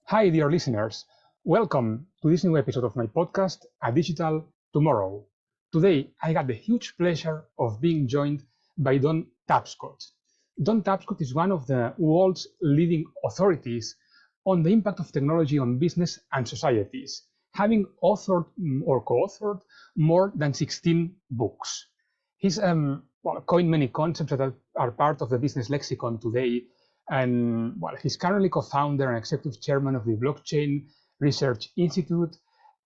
Hi, dear listeners. Welcome to this new episode of my podcast, A Digital Tomorrow. Today, I got the huge pleasure of being joined by Don Tapscott. Don Tapscott is one of the world's leading authorities on the impact of technology on business and societies, having authored or co-authored more than 16 books. He's coined many concepts that are part of the business lexicon today, and he's currently co-founder and executive chairman of the Blockchain Research Institute,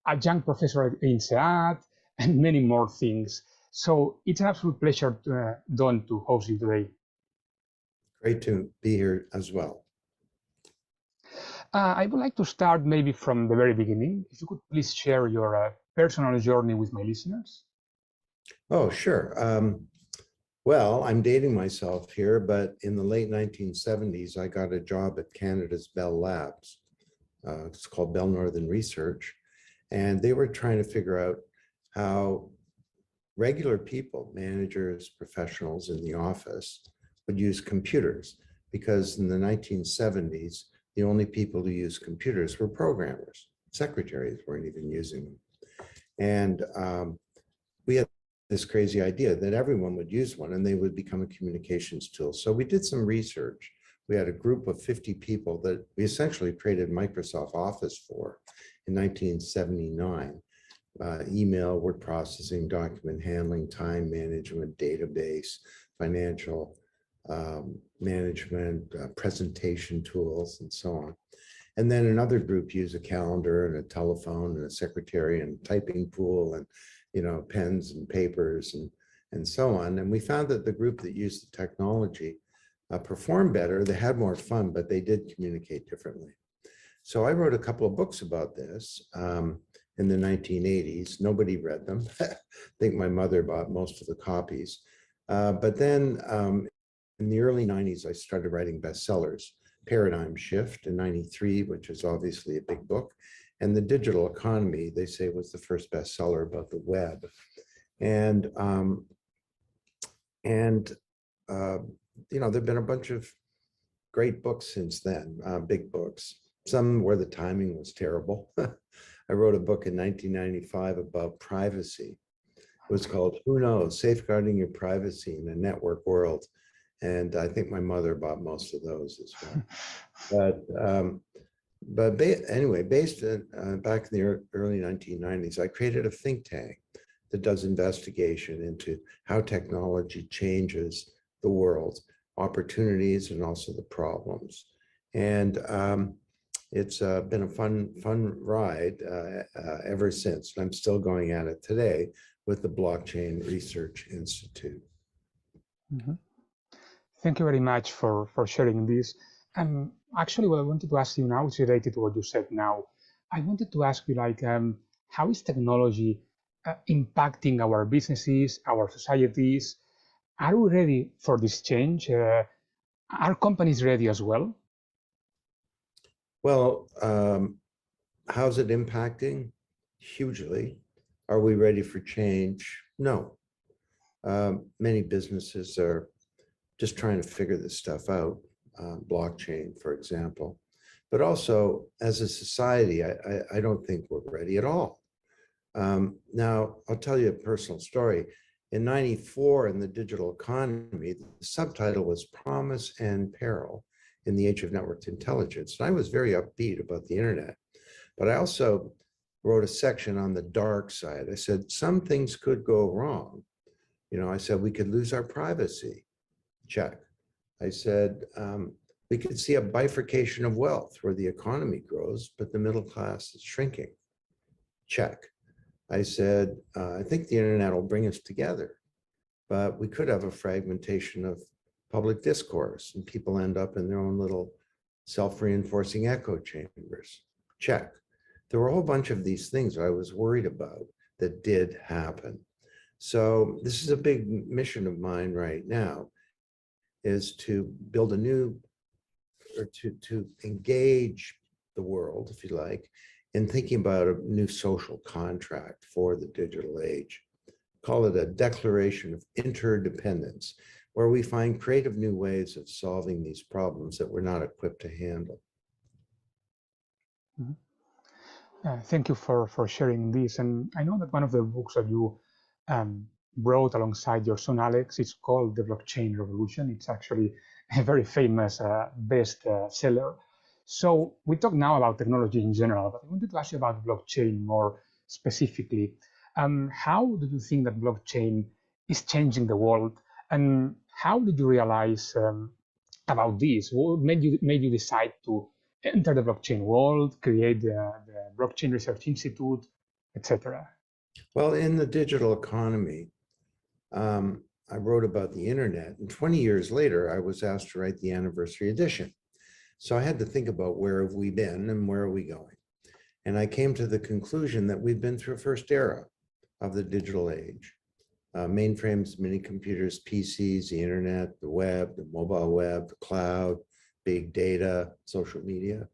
adjunct professor at INSEAD, and many more things. So it's an absolute pleasure, Don, to host you today. Great to be here as well. I would like to start maybe from the very beginning. If you could please share your personal journey with my listeners. Oh, sure. Well, I'm dating myself here, but in the late 1970s, I got a job at Canada's Bell Labs. It's called Bell Northern Research. And they were trying to figure out how regular people, managers, professionals in the office would use computers. Because in the 1970s, the only people who used computers were programmers. Secretaries weren't even using them. And we had this crazy idea that everyone would use one and they would become a communications tool. So we did some research. We had a group of 50 people that we essentially created Microsoft Office for in 1979. Email, word processing, document handling, time management, database, financial management, presentation tools, and so on. And then another group used a calendar and a telephone and a secretary and typing pool and pens and papers and so on. And we found that the group that used the technology performed better. They had more fun, but they did communicate differently. So I wrote a couple of books about this in the 1980s. Nobody read them. I think my mother bought most of the copies. But then in the early 90s, I started writing bestsellers. Paradigm Shift in 93, which is obviously a big book. And The Digital Economy, they say, was the first bestseller about the web. And there've been a bunch of great books since then, big books, some where the timing was terrible. I wrote a book in 1995 about privacy. It was called Who Knows? Safeguarding Your Privacy in a Network World. And I think my mother bought most of those as well. But anyway, based back in the early 1990s, I created a think tank that does investigation into how technology changes the world, opportunities, and also the problems. And it's been a fun ride ever since. I'm still going at it today with the Blockchain Research Institute. Mm-hmm. Thank you very much for sharing this. And actually, what I wanted to ask you now is related to what you said now. I wanted to ask you, how is technology impacting our businesses, our societies? Are we ready for this change? Are companies ready as well? Well, how's it impacting? Hugely. Are we ready for change? No. Many businesses are just trying to figure this stuff out, blockchain, for example. But also, as a society, I don't think we're ready at all. Now, I'll tell you a personal story. In '94, in the digital economy, the subtitle was Promise and Peril in the Age of Networked Intelligence. And I was very upbeat about the internet. But I also wrote a section on the dark side. I said, some things could go wrong. I said, we could lose our privacy. Check. I said, we could see a bifurcation of wealth where the economy grows, but the middle class is shrinking. Check. I said, I think the internet will bring us together, but we could have a fragmentation of public discourse and people end up in their own little self-reinforcing echo chambers. Check. There were a whole bunch of these things I was worried about that did happen. So this is a big mission of mine right now, is to build a new, or to engage the world, if you like, in thinking about a new social contract for the digital age. Call it a declaration of interdependence, where we find creative new ways of solving these problems that we're not equipped to handle. Mhm. Thank you for sharing this. And I know that one of the books that you um, wrote alongside your son Alex is called The Blockchain Revolution. It's actually a very famous best seller. So we talk now about technology in general, but I wanted to ask you about blockchain more specifically. How do you think that blockchain is changing the world, and how did you realize about this? What made you decide to enter the blockchain world, create the Blockchain Research Institute, etc.? Well, in the digital economy, I wrote about the internet, and 20 years later, I was asked to write the anniversary edition. So I had to think about where have we been and where are we going? And I came to the conclusion that we've been through a first era of the digital age. Mainframes, mini computers, PCs, the internet, the web, the mobile web, the cloud, big data, social media.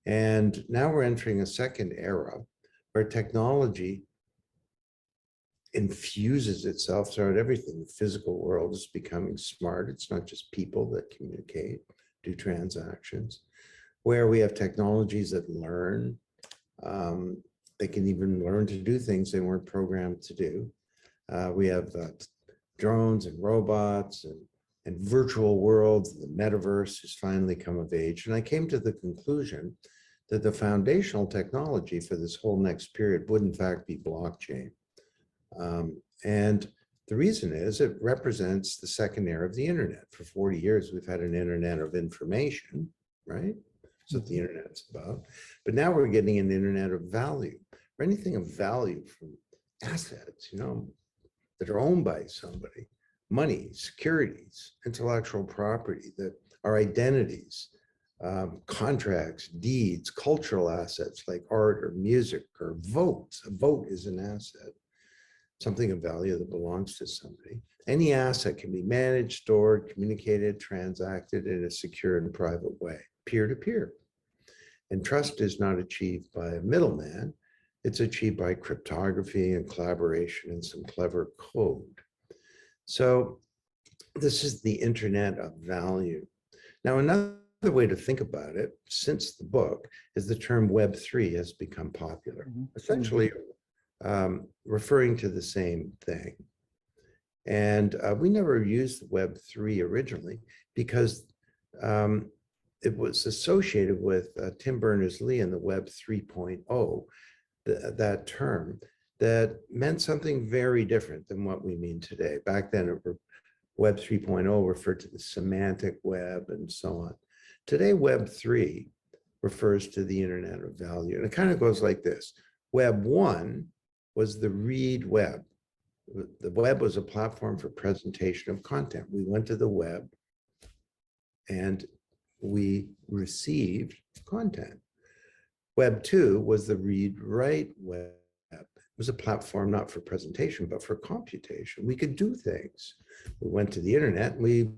And now we're entering a second era where technology infuses itself throughout everything. The physical world is becoming smart. It's not just people that communicate, do transactions, where we have technologies that learn. They can even learn to do things they weren't programmed to do. We have drones and robots and virtual worlds. The metaverse has finally come of age. And I came to the conclusion that the foundational technology for this whole next period would in fact be blockchain. And the reason is it represents the second era of the internet. For 40 years, we've had an internet of information, right? That's what the internet's about. But now we're getting an internet of value, or anything of value from assets, that are owned by somebody, money, securities, intellectual property, that are identities, contracts, deeds, cultural assets like art or music or votes. A vote is an asset, something of value that belongs to somebody. Any asset can be managed, stored, communicated, transacted in a secure and private way, peer-to-peer. And trust is not achieved by a middleman. It's achieved by cryptography and collaboration and some clever code. So this is the internet of value. Now, another way to think about it since the book is the term Web3 has become popular, essentially referring to the same thing. And we never used Web3 originally because it was associated with Tim Berners-Lee and the Web 3.0, that term that meant something very different than what we mean today. Back then, Web 3.0 referred to the semantic web and so on. Today, Web 3 refers to the internet of value. And it kind of goes like this. Web 1 was the read web. The web was a platform for presentation of content. We went to the web and we received content. Web 2 was the read-write web. It was a platform not for presentation, but for computation. We could do things. We went to the internet and we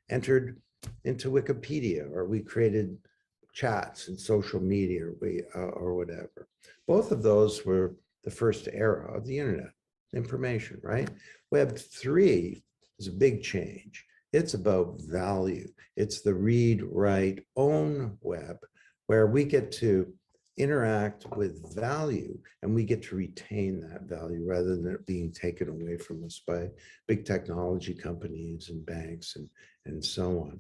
entered into Wikipedia, or we created chats and social media, or whatever. Both of those were the first era of the internet, information, right? Web 3 is a big change. It's about value. It's the read, write, own web, where we get to interact with value and we get to retain that value rather than it being taken away from us by big technology companies and banks and so on.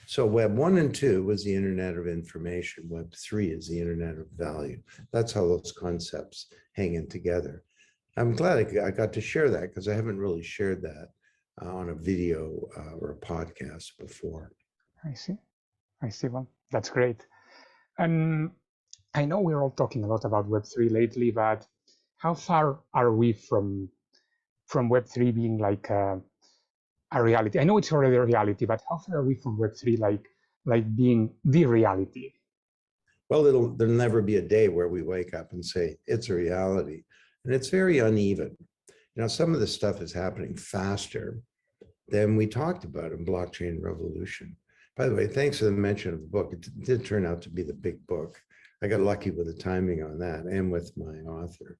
So Web 1 and 2 was the internet of information. Web 3 is the internet of value. That's how those concepts hang in together. I'm glad I got to share that because I haven't really shared that on a video or a podcast before. I see. Well, that's great. And I know we're all talking a lot about Web3 lately, but how far are we from Web3 being like a reality? I know it's already a reality, but how far are we from Web3 like being the reality? Well, there'll never be a day where we wake up and say it's a reality, and it's very uneven. Some of this stuff is happening faster than we talked about in Blockchain Revolution. By the way, thanks for the mention of the book. It did turn out to be the big book. I got lucky with the timing on that and with my author,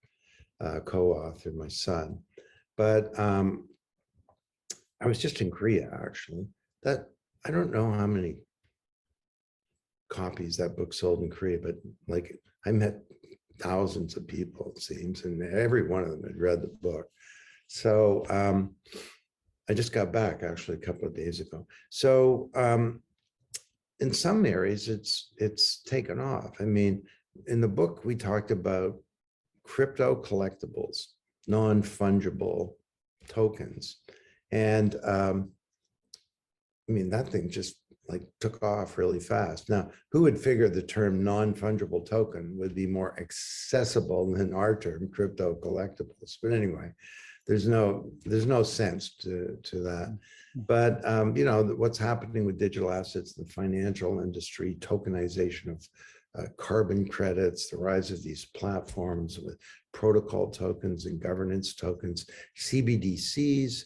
co-author, my son. But I was just in Korea, actually. That I don't know how many copies that book sold in Korea, but like I met thousands of people, it seems, and every one of them had read the book. So I just got back actually a couple of days ago. So in some areas, it's taken off. I mean, in the book, we talked about crypto collectibles, non-fungible tokens. And I mean, that thing just like took off really fast. Now, who would figure the term non-fungible token would be more accessible than our term crypto collectibles? But anyway, there's no sense to that. But you know, what's happening with digital assets, the financial industry, tokenization of carbon credits, the rise of these platforms with protocol tokens and governance tokens, CBDCs,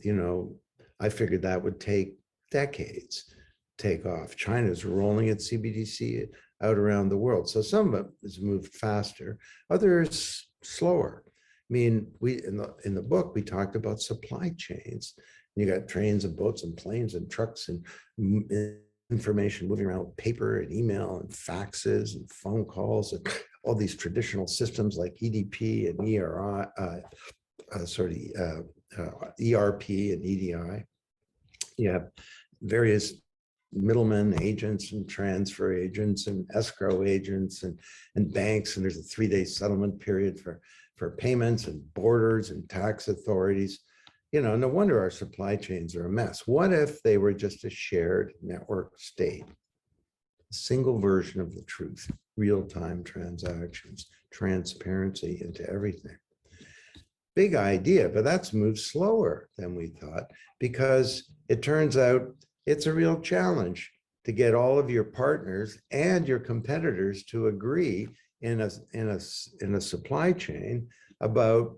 you know, I figured that would take decades to take off. China's rolling its CBDC out around the world. So some of it has moved faster, others slower. I mean, in the book, we talked about supply chains. You got trains and boats and planes and trucks and information moving around with paper and email and faxes and phone calls and all these traditional systems like EDP and ERP and EDI. You have various middlemen, agents and transfer agents and escrow agents and banks, and there's a 3-day settlement period for payments and borders and tax authorities. You know, no wonder our supply chains are a mess. What if they were just a shared network state? A single version of the truth, real-time transactions, transparency into everything. Big idea, but that's moved slower than we thought, because it turns out it's a real challenge to get all of your partners and your competitors to agree in a supply chain about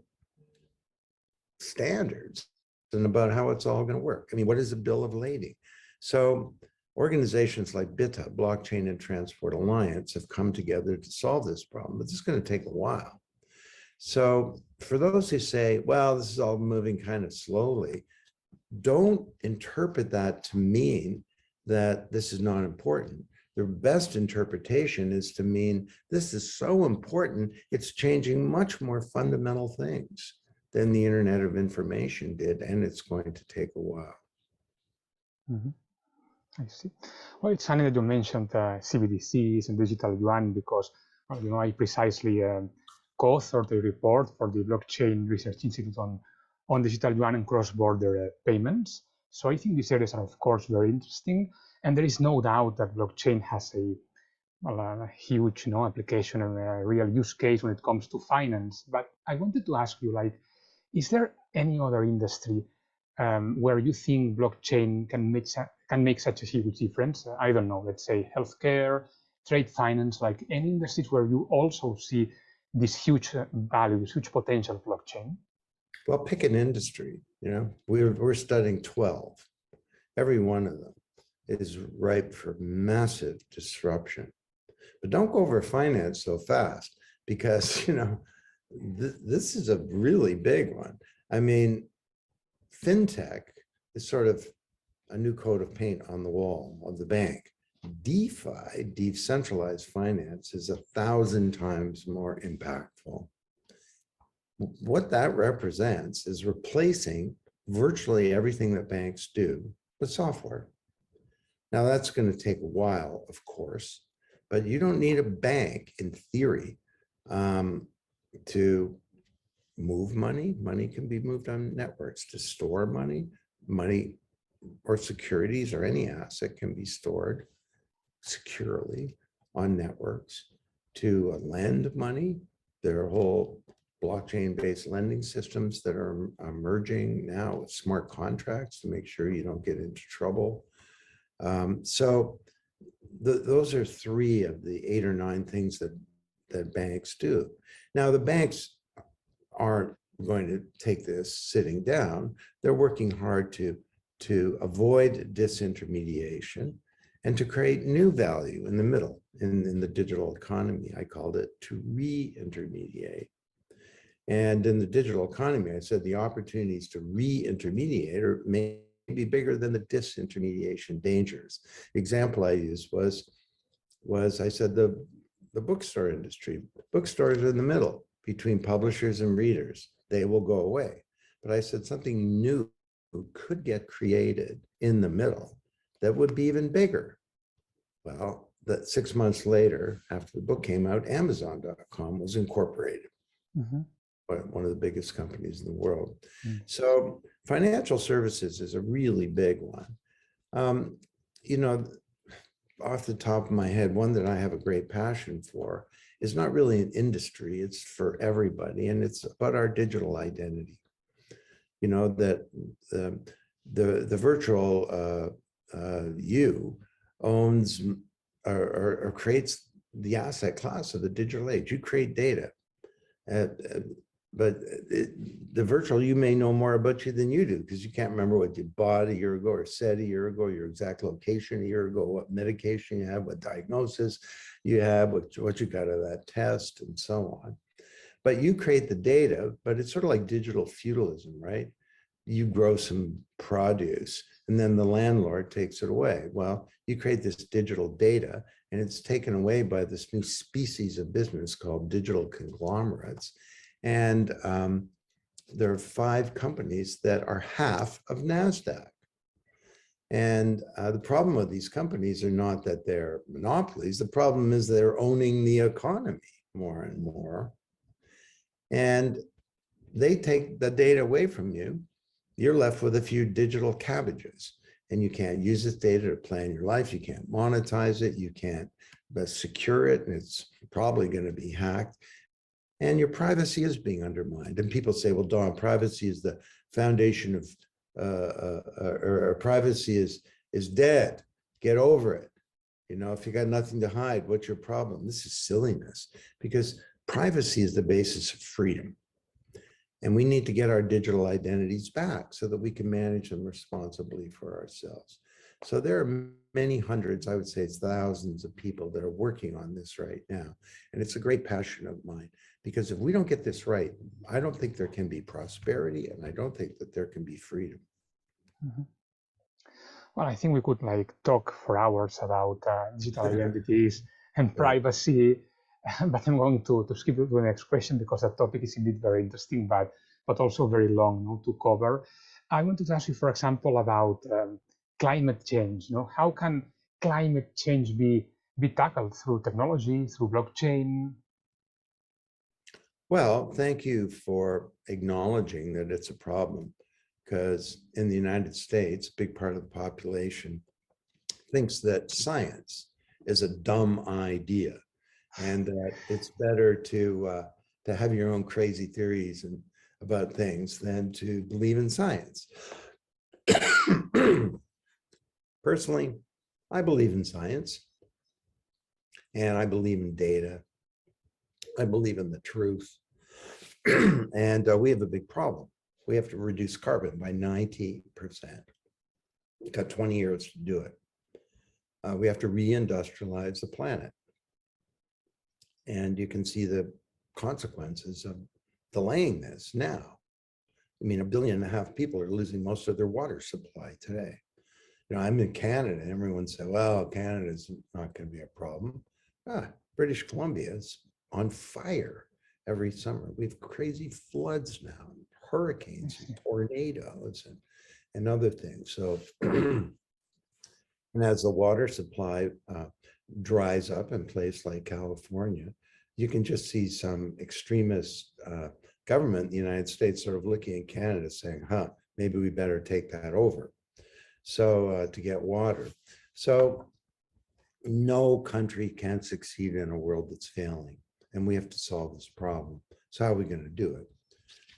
standards and about how it's all going to work. I mean, what is a bill of lading? So organizations like BITA, Blockchain and Transport Alliance, have come together to solve this problem, but this is going to take a while. So for those who say, well, this is all moving kind of slowly, don't interpret that to mean that this is not important. The best interpretation is to mean this is so important, it's changing much more fundamental things than the Internet of Information did, and it's going to take a while. Mm-hmm. I see. Well, it's funny that you mentioned CBDCs and digital yuan, because you know, I precisely co-authored a report for the Blockchain Research Institute on digital yuan and cross-border payments. So I think these areas are, of course, very interesting. And there is no doubt that blockchain has a huge application and a real use case when it comes to finance. But I wanted to ask you, like, is there any other industry where you think blockchain can make such a huge difference? I don't know, let's say healthcare, trade finance, like any industries where you also see this huge value, this huge potential of blockchain? Well, pick an industry. You know, we're studying 12. Every one of them is ripe for massive disruption. But don't go over finance so fast, because, you know, this is a really big one. I mean, fintech is sort of a new coat of paint on the wall of the bank. DeFi, decentralized finance, is 1,000 times more impactful. What that represents is replacing virtually everything that banks do with software. Now, that's going to take a while, of course, but you don't need a bank, in theory, to move money. Money can be moved on networks. To store money or securities or any asset can be stored securely on networks. To lend money, there are whole blockchain-based lending systems that are emerging now with smart contracts to make sure you don't get into trouble. So those are 3 of the 8 or 9 things that banks do. Now, the banks aren't going to take this sitting down. They're working hard to avoid disintermediation and to create new value in the middle, in the digital economy. I called it to re-intermediate. And in the digital economy, I said the opportunities to re-intermediate are be bigger than the disintermediation dangers. The example I used was I said the bookstore industry. Bookstores are in the middle between publishers and readers. They will go away. But I said something new could get created in the middle that would be even bigger. Well, 6 months later, after the book came out, Amazon.com was incorporated. Mm-hmm. One of the biggest companies in the world. Mm. So financial services is a really big one. You know, off the top of my head, one that I have a great passion for is not really an industry, it's for everybody, and it's about our digital identity. You know, that the virtual you owns or creates the asset class of the digital age. You create data. But the virtual you may know more about you than you do, because you can't remember what you bought a year ago or said a year ago, your exact location a year ago, what medication you have, what diagnosis you have, what you got out of that test, and so on. But you create the data, but it's sort of like digital feudalism, right? You grow some produce and then the landlord takes it away. Well, you create this digital data and it's taken away by this new species of business called digital conglomerates. And there are 5 companies that are half of NASDAQ. And the problem with these companies are not that they're monopolies. The problem is they're owning the economy more and more. And they take the data away from you. You're left with a few digital cabbages. And you can't use this data to plan your life. You can't monetize it. You can't secure it. And it's probably going to be hacked. And your privacy is being undermined. And people say, well, Don, privacy is the foundation of, or privacy is dead. Get over it. You know, if you got nothing to hide, what's your problem? This is silliness, because privacy is the basis of freedom. And we need to get our digital identities back so that we can manage them responsibly for ourselves. So there are many hundreds, I would say it's thousands of people that are working on this right now. And it's a great passion of mine, because if we don't get this right, I don't think there can be prosperity, and I don't think that there can be freedom. Mm-hmm. Well, I think we could talk for hours about digital identities and privacy, but I'm going to skip to the next question because that topic is indeed very interesting, but also very long to cover. I wanted to ask you, for example, about climate change. How can climate change be tackled through technology, through blockchain? Well, thank you for acknowledging that it's a problem, because in the United States, a big part of the population thinks that science is a dumb idea, and that it's better to have your own crazy theories about things than to believe in science. Personally, I believe in science, and I believe in data. I believe in the truth. And we have a big problem. We have to reduce carbon by 90%. We've got 20 years to do it. We have to reindustrialize the planet. And you can see the consequences of delaying this now. I mean, 1.5 billion people are losing most of their water supply today. You know, I'm in Canada, and everyone said, well, Canada's not going to be a problem. British Columbia is on fire every summer. We have crazy floods now, and hurricanes, and tornadoes, and other things. So, and as the water supply dries up in places like California, you can just see some extremist government in the United States sort of looking at Canada saying, maybe we better take that over. So to get water. So no country can succeed in a world that's failing, and we have to solve this problem. So how are we going to do it?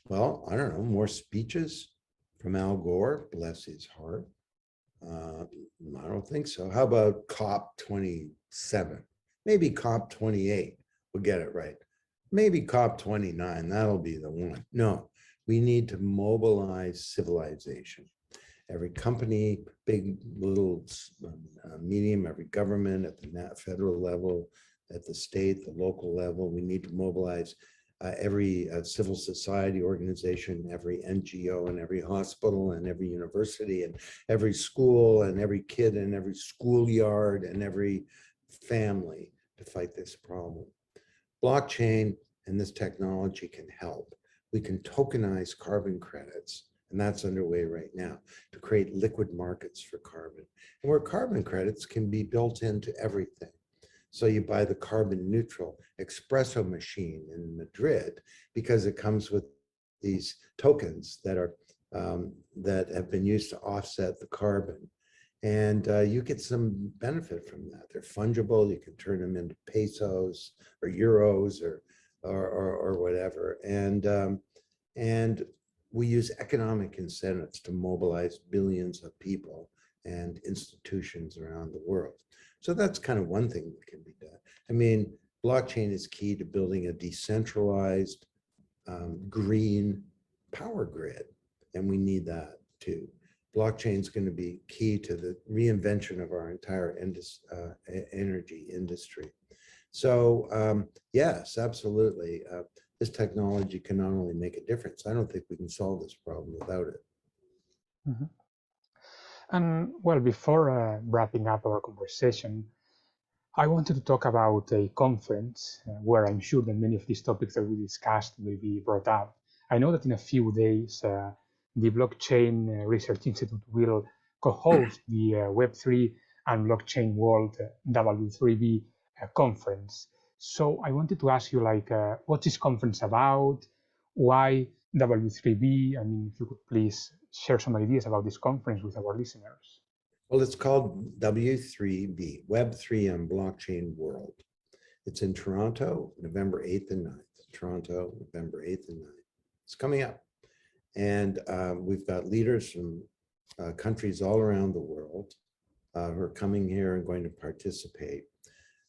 Well, I don't know, more speeches from Al Gore, bless his heart. I don't think so. How about COP27? Maybe COP28 will get it right. Maybe COP29, that'll be the one. No, we need to mobilize civilization. Every company, big, little, medium, every government at the federal level, at the state, the local level, we need to mobilize every civil society organization, every NGO, and every hospital, and every university, and every school, and every kid, and every schoolyard, and every family to fight this problem. Blockchain and this technology can help. We can tokenize carbon credits, and that's underway right now, to create liquid markets for carbon, and where carbon credits can be built into everything. So you buy the carbon neutral espresso machine in Madrid because it comes with these tokens that are that have been used to offset the carbon. And you get some benefit from that. They're fungible. You can turn them into pesos or euros or whatever. And we use economic incentives to mobilize billions of people and institutions around the world. So that's kind of one thing that can be done. I mean, blockchain is key to building a decentralized green power grid, and we need that too. Blockchain is going to be key to the reinvention of our entire energy industry. So yes, absolutely. This technology can not only make a difference, I don't think we can solve this problem without it. Mm-hmm. And well, before wrapping up our conversation, I wanted to talk about a conference where I'm sure that many of these topics that we discussed will be brought up. I know that in a few days, the Blockchain Research Institute will co-host the Web3 and Blockchain World W3B conference. So I wanted to ask you, like, what's this conference about? Why W3B? I mean, if you could please share some ideas about this conference with our listeners. Well, it's called W3B, Web3 and Blockchain World. It's in Toronto, November 8th and 9th. Toronto, November 8th and 9th. It's coming up. And we've got leaders from countries all around the world who are coming here and going to participate.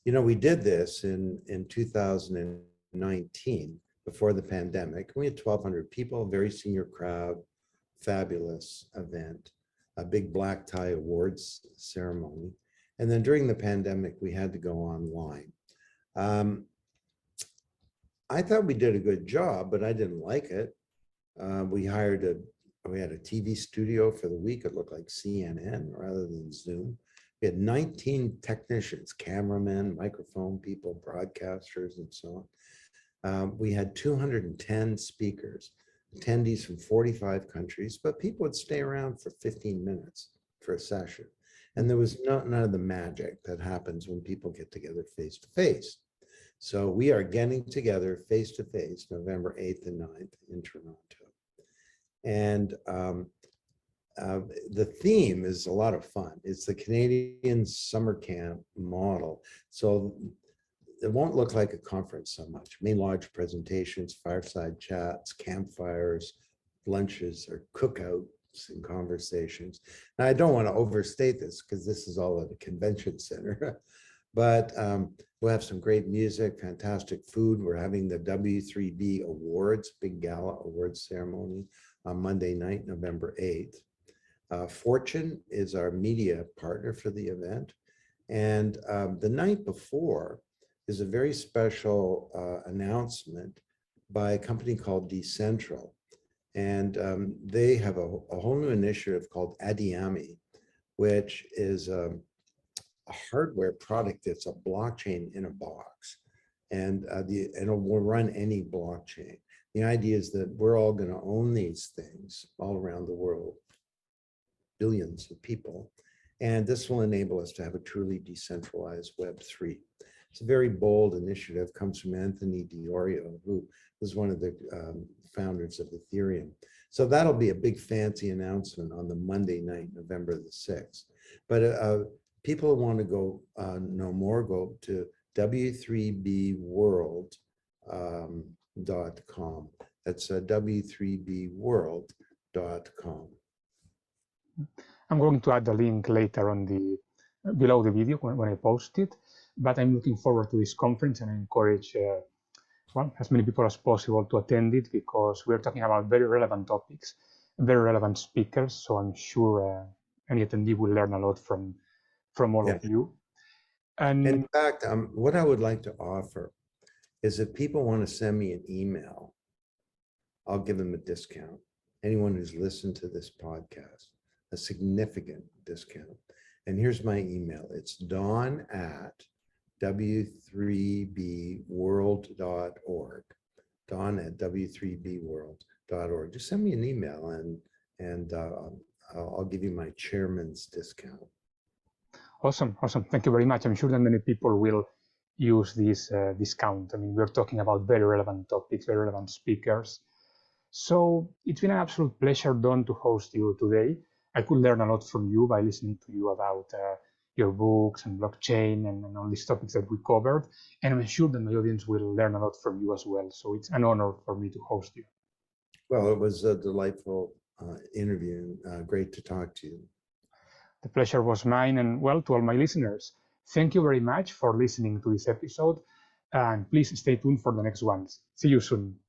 You know, we did this in 2019, before the pandemic. We had 1,200 people, very senior crowd, fabulous event, a big black tie awards ceremony. And then during the pandemic, we had to go online. I thought we did a good job, but I didn't like it. We had a TV studio for the week. It looked like CNN rather than Zoom. We had 19 technicians, cameramen, microphone people, broadcasters, and so on. We had 210 speakers, attendees from 45 countries, but people would stay around for 15 minutes for a session. And there was none of the magic that happens when people get together face to face. So we are getting together face to face November 8th and 9th in Toronto. And the theme is a lot of fun. It's the Canadian summer camp model. So it won't look like a conference so much. Main lodge presentations, fireside chats, campfires, lunches, or cookouts and conversations. Now, I don't want to overstate this because this is all at a convention center, but we'll have some great music, fantastic food. We're having the W3B Awards, big gala awards ceremony on Monday night, November 8th. Fortune is our media partner for the event. And the night before is a very special announcement by a company called Decentral. And they have a whole new initiative called Adiami, which is a hardware product that's a blockchain in a box. And it will run any blockchain. The idea is that we're all going to own these things all around the world, billions of people. And this will enable us to have a truly decentralized Web3. It's a very bold initiative, comes from Anthony Diorio, who was one of the founders of Ethereum. So that'll be a big fancy announcement on the Monday night, November the 6th. But people who want to go know more, go to w3bworld.com. That's w3bworld.com. I'm going to add the link later on below the video when I post it, but I'm looking forward to this conference and I encourage well, as many people as possible to attend it because we're talking about very relevant topics, very relevant speakers. So I'm sure any attendee will learn a lot from all of you. And in fact, what I would like to offer is if people want to send me an email, I'll give them a discount. Anyone who's listened to this podcast, a significant discount. And here's my email. It's don@w3bworld.org. don@w3bworld.org. Just send me an email and I'll give you my chairman's discount. Awesome. Thank you very much. I'm sure that many people will use this discount. I mean, we're talking about very relevant topics, very relevant speakers. So it's been an absolute pleasure, Don, to host you today. I could learn a lot from you by listening to you about your books and blockchain and all these topics that we covered. And I'm sure that my audience will learn a lot from you as well. So it's an honor for me to host you. Well, it was a delightful interview. Great to talk to you. The pleasure was mine. And well, to all my listeners, thank you very much for listening to this episode. And please stay tuned for the next ones. See you soon.